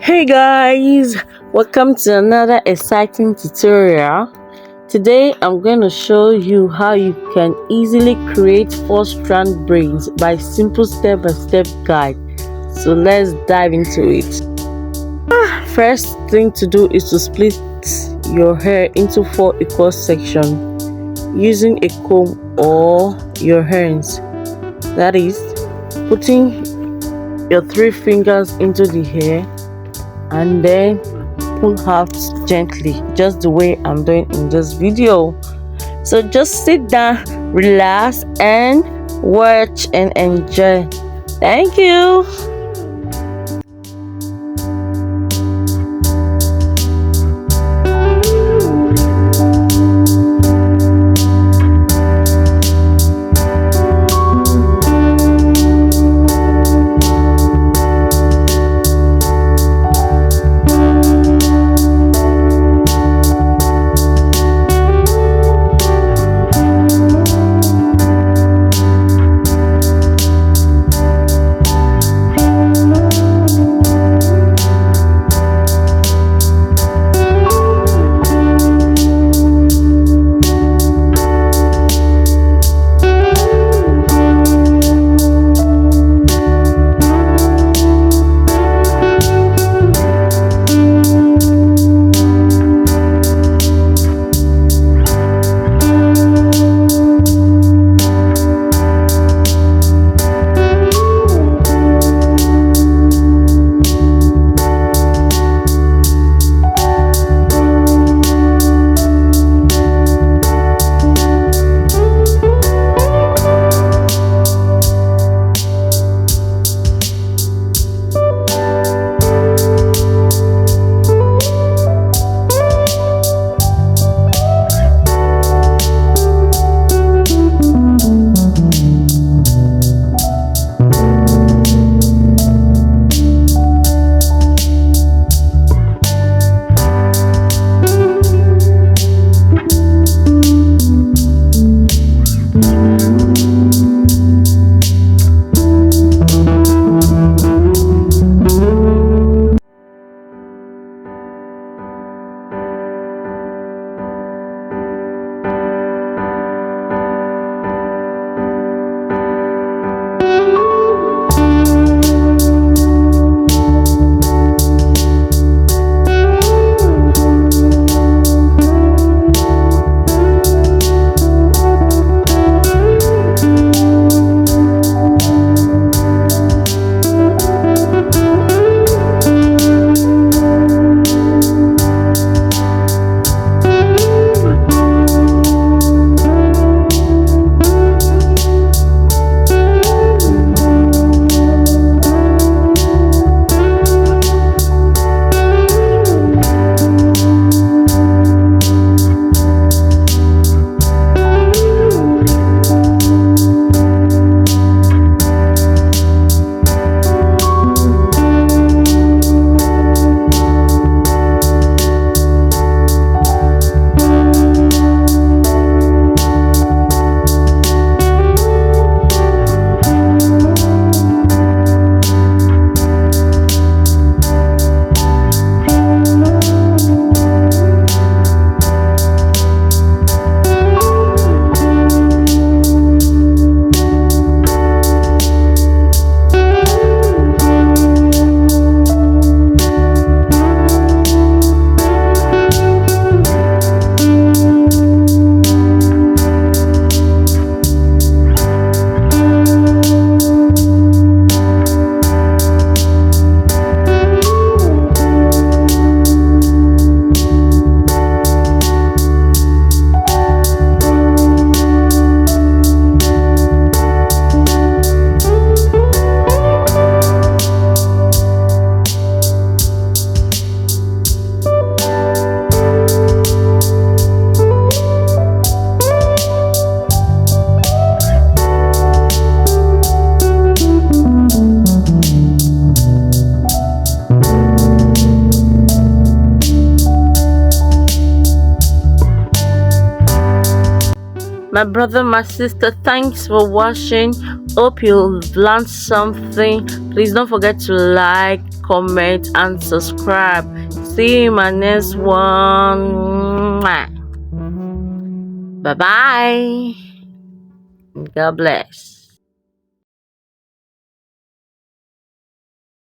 Hey guys, welcome to another exciting tutorial. Today I'm going to show you how you can easily create 4-strand braids by simple step-by-step guide. So let's dive into it. First thing to do is to split your hair into 4 equal sections using a comb or your hands. That is, putting your 3 fingers into the hair and then pull out gently, just the way I'm doing in this video. So just sit down, relax, and watch and enjoy. Thank you. My brother, my sister, thanks for watching. Hope you learned something. Please don't forget to like, comment, and subscribe. See you in my next one. Bye bye. God bless.